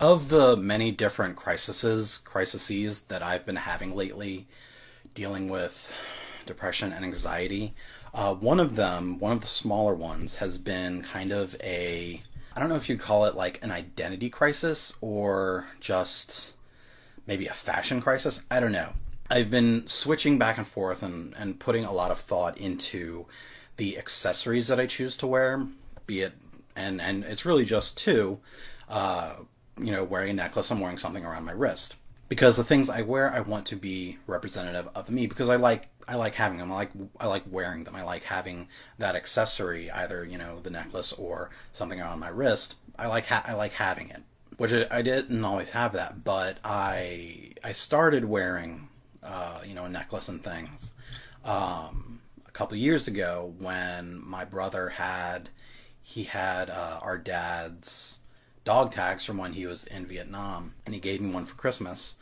Of the many different crises that I've been having lately, dealing with depression and anxiety, one of the smaller ones, has been kind of I don't know if you'd call it like an identity crisis or just maybe a fashion crisis. I don't know. I've been switching back and forth and putting a lot of thought into the accessories that I choose to wear, be it, and it's really just two. Uh, Wearing a necklace, I'm wearing something around my wrist because the things I wear, I want to be representative of me because I like having them. I like wearing them. I like having that accessory, either the necklace or something around my wrist. I like having it, which I didn't always have that, but I started wearing a necklace and things a couple years ago when my brother had our dad's dog tags from when he was in Vietnam, and he gave me one for Christmas,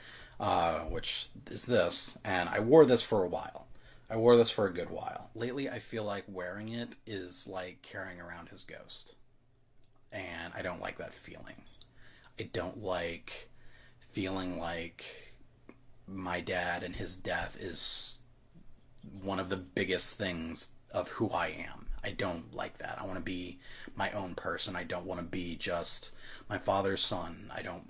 which is this, and I wore this for a while. I wore this for a good while. Lately, I feel like wearing it is like carrying around his ghost, and I don't like that feeling. I don't like feeling like my dad and his death is one of the biggest things of who I am. I don't like that. I want to be my own person. I don't want to be just my father's son. I don't.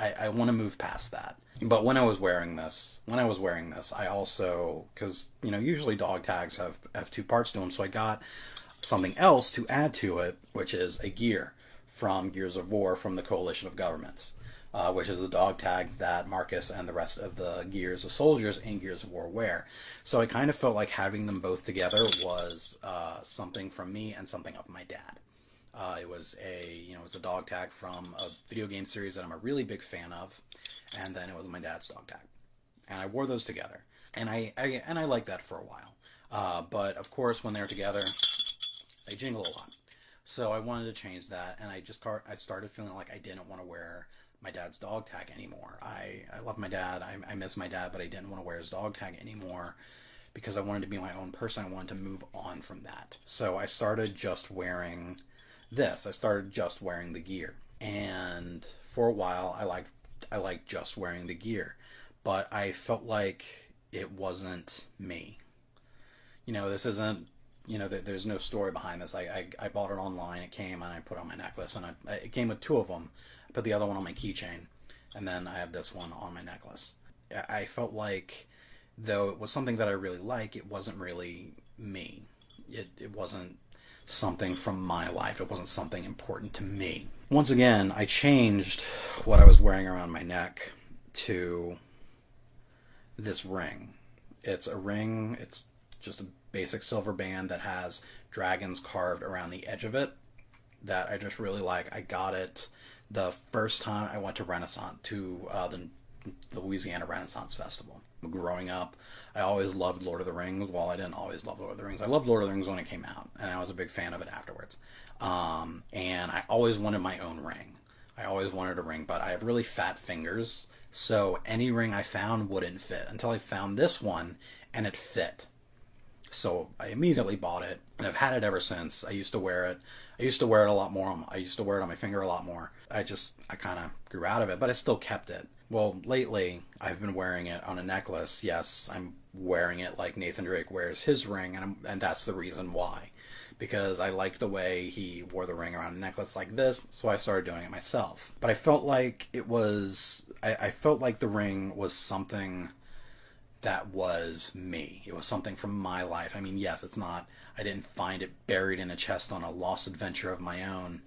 I want to move past that. But when I was wearing this, I also, because usually dog tags have two parts to them, so I got something else to add to it, which is a gear from Gears of War from the Coalition of Governments, which is the dog tags that Marcus and the rest of the Gears, the soldiers in Gears of War wear. So I kind of felt like having them both together was something from me and something of my dad. It was it was a dog tag from a video game series that I'm a really big fan of, and then it was my dad's dog tag, and I wore those together, and I liked that for a while. But of course, when they're together, they jingle a lot. So I wanted to change that, and I started feeling like I didn't want to wear my dad's dog tag anymore. I love my dad. I miss my dad, but I didn't want to wear his dog tag anymore because I wanted to be my own person. I wanted to move on from that. So I started just wearing this. I started just wearing the gear, and for a while, I liked just wearing the gear, but I felt like it wasn't me. This isn't. There's no story behind this. I bought it online. It came and I put on my necklace, and it came with two of them. I put the other one on my keychain, and then I have this one on my necklace. I felt like, though it was something that I really like, it wasn't really me. It wasn't something from my life. It wasn't something important to me. Once again, I changed what I was wearing around my neck to this ring. It's a ring. It's just a basic silver band that has dragons carved around the edge of it that I just really like. I got it the first time I went to the Louisiana Renaissance Festival. Growing up, I always loved Lord of the Rings. Well, I didn't always love Lord of the Rings. I loved Lord of the Rings when it came out, and I was a big fan of it afterwards. And I always wanted my own ring. I always wanted a ring, but I have really fat fingers, so any ring I found wouldn't fit until I found this one, and it fit. So I immediately bought it, and I've had it ever since. I used to wear it. I used to wear it a lot more. I used to wear it on my finger a lot more. I kind of grew out of it, but I still kept it. Well, lately I've been wearing it on a necklace. Yes, I'm wearing it like Nathan Drake wears his ring, and that's the reason why. Because I liked the way he wore the ring around a necklace like this, so I started doing it myself. But I felt like I felt like the ring was something that was me. It was something from my life. I mean, yes, it's not, I didn't find it buried in a chest on a lost adventure of my own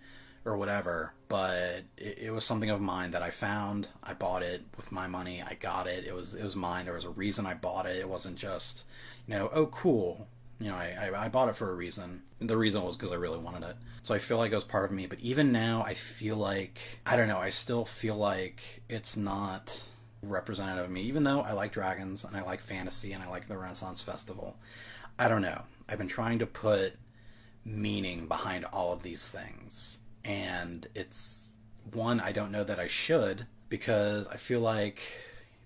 or whatever, but it was something of mine that I found. I bought it with my money. I got it. It was mine. There was a reason I bought it. It wasn't just, oh, cool. I bought it for a reason. The reason was because I really wanted it. So I feel like it was part of me. But even now, I feel like, I don't know, I still feel like it's not representative of me, even though I like dragons and I like fantasy and I like the Renaissance Festival. I don't know. I've been trying to put meaning behind all of these things. And it's one, I don't know that I should, because I feel like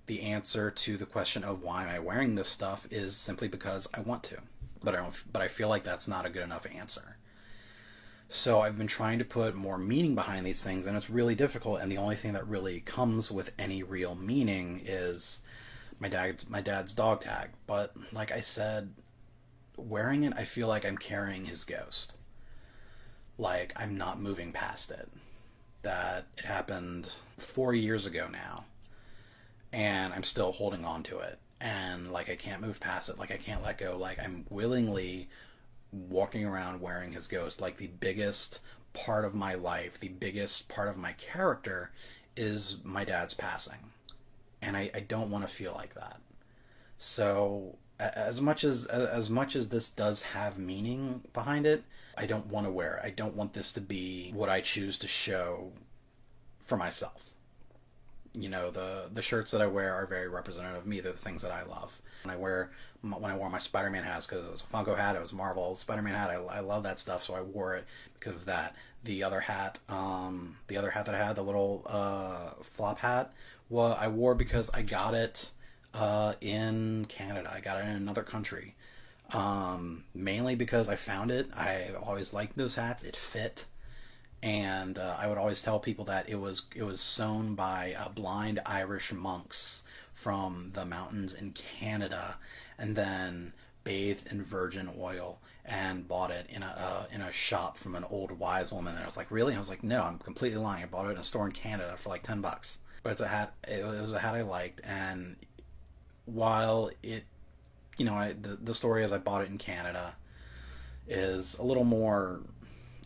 the answer to the question of why am I wearing this stuff is simply because I want to. But I feel like that's not a good enough answer. So I've been trying to put more meaning behind these things, and it's really difficult. And the only thing that really comes with any real meaning is my dad's dog tag. But like I said, wearing it, I feel like I'm carrying his ghost. Like I'm not moving past it. That it happened 4 years ago now, and I'm still holding on to it. And like I can't move past it. Like I can't let go. Like I'm willingly walking around wearing his ghost. Like the biggest part of my life, the biggest part of my character is my dad's passing. And I don't want to feel like that. So as much as this does have meaning behind it, I don't want to wear it. I don't want this to be what I choose to show for myself. The shirts that I wear are very representative of me. They're the things that I love. When I wore my Spider-Man hat, because it was a Funko hat, it was a Marvel Spider-Man hat. I love that stuff, so I wore it because of that. The other hat that I had, the little flop hat, well, I wore because I got it in Canada. I got it in another country. Mainly because I found it. I always liked those hats. It fit, and I would always tell people that it was sewn by blind Irish monks from the mountains in Canada, and then bathed in virgin oil and bought it in a shop from an old wise woman. And I was like, really? I was like, no, I'm completely lying. I bought it in a store in Canada for like $10. But it's a hat. It was a hat I liked, and while the story as I bought it in Canada is a little more,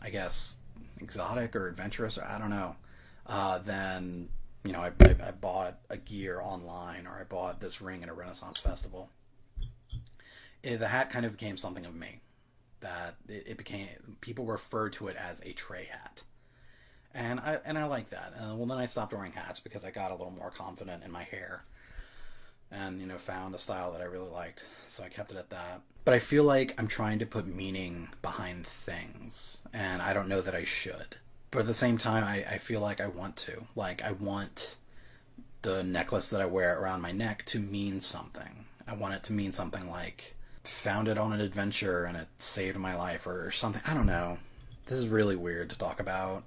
I guess, exotic or adventurous, or I don't know, than I bought a gear online, or I bought this ring at a Renaissance festival. The hat kind of became something of me. That it became, people referred to it as a Trey hat, and I like that. Well, then I stopped wearing hats because I got a little more confident in my hair, and found a style that I really liked, so I kept it at that. But I feel like I'm trying to put meaning behind things, and I don't know that I should. But at the same time, I feel like I want to. Like I want the necklace that I wear around my neck to mean something. I want it to mean something like found it on an adventure and it saved my life, or something. I don't know. This is really weird to talk about.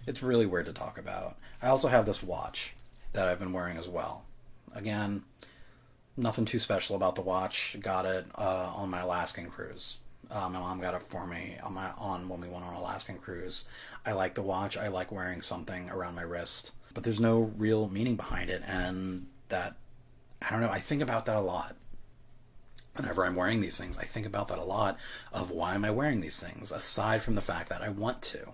It's really weird to talk about. I also have this watch that I've been wearing as well. Again, nothing too special about the watch. Got it on my Alaskan cruise. My mom got it for me on when we went on an Alaskan cruise. I like the watch. I like wearing something around my wrist, but there's no real meaning behind it, and that, I don't know. I think about that a lot. Whenever I'm wearing these things, I think about that a lot, of why am I wearing these things, aside from the fact that I want to.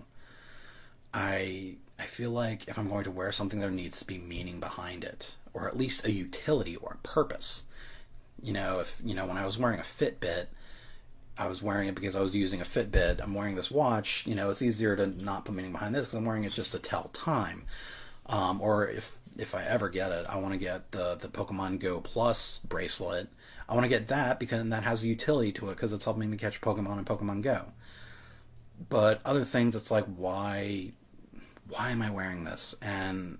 I feel like if I'm going to wear something, there needs to be meaning behind it, or at least a utility or a purpose. If when I was wearing a Fitbit, I was wearing it because I was using a Fitbit. I'm wearing this watch. It's easier to not put meaning behind this because I'm wearing it just to tell time. Or if I ever get it, I want to get the Pokemon Go Plus bracelet. I want to get that because that has a utility to it, because it's helping me catch Pokemon in Pokemon Go. But other things, it's like, why am I wearing this? And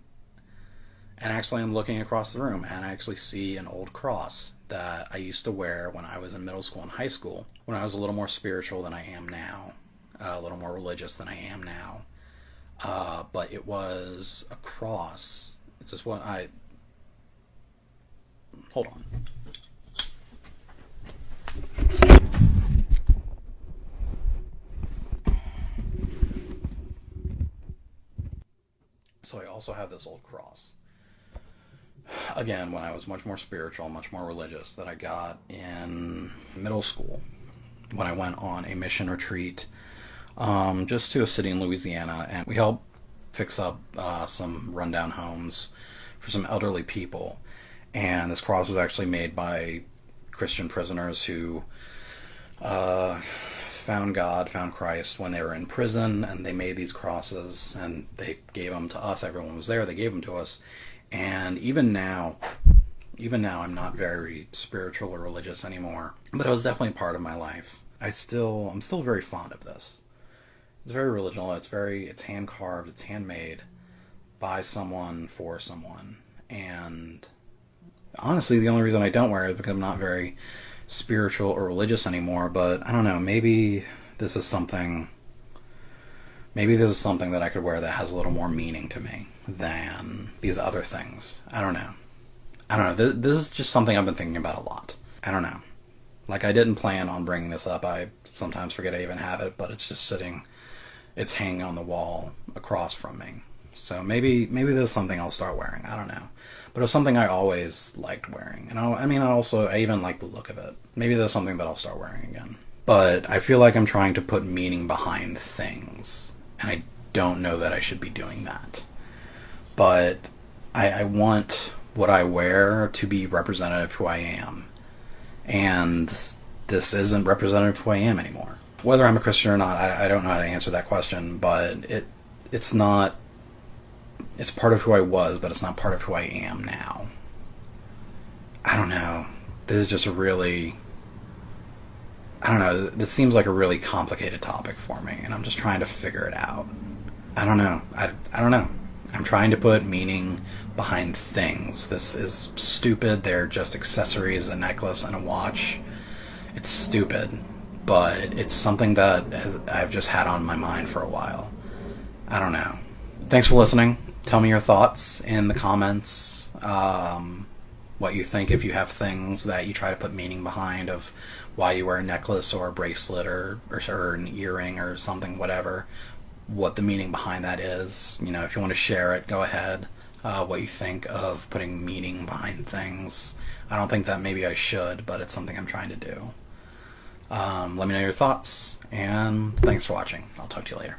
actually, I'm looking across the room, and I actually see an old cross that I used to wear when I was in middle school and high school, when I was a little more spiritual than I am now, a little more religious than I am now. But it was a cross. It's just what I... Hold on. So I also have this old cross. Again, when I was much more spiritual, much more religious, that I got in middle school when I went on a mission retreat, just to a city in Louisiana, and we helped fix up some rundown homes for some elderly people. And this cross was actually made by Christian prisoners who found God, found Christ when they were in prison, and they made these crosses, and they gave them to us. Everyone was there. They gave them to us. And even now, I'm not very spiritual or religious anymore, but it was definitely part of my life. I'm still very fond of this. It's very original. It's hand carved. It's handmade by someone for someone. And honestly, the only reason I don't wear it is because I'm not very spiritual or religious anymore. But I don't know. Maybe this is something Maybe this is something that I could wear that has a little more meaning to me than these other things. I don't know. This is just something I've been thinking about a lot. I don't know. Like, I didn't plan on bringing this up. I sometimes forget I even have it, but it's just sitting, it's hanging on the wall across from me. So maybe this is something I'll start wearing. I don't know. But it was something I always liked wearing. And I even like the look of it. Maybe that's something that I'll start wearing again. But I feel like I'm trying to put meaning behind things. And I don't know that I should be doing that. But I want what I wear to be representative of who I am. And this isn't representative of who I am anymore. Whether I'm a Christian or not, I don't know how to answer that question, but it's not, it's part of who I was, but it's not part of who I am now. I don't know. This is just this seems like a really complicated topic for me, and I'm just trying to figure it out. I don't know. I don't know. I'm trying to put meaning behind things. This is stupid. They're just accessories, a necklace, and a watch. It's stupid, but it's something that I've just had on my mind for a while. I don't know. Thanks for listening. Tell me your thoughts in the comments. What you think, if you have things that you try to put meaning behind of why you wear a necklace or a bracelet or an earring or something, whatever. What the meaning behind that is. You know, if you want to share it, go ahead. What you think of putting meaning behind things. I don't think that maybe I should, but it's something I'm trying to do. Let me know your thoughts, and thanks for watching. I'll talk to you later.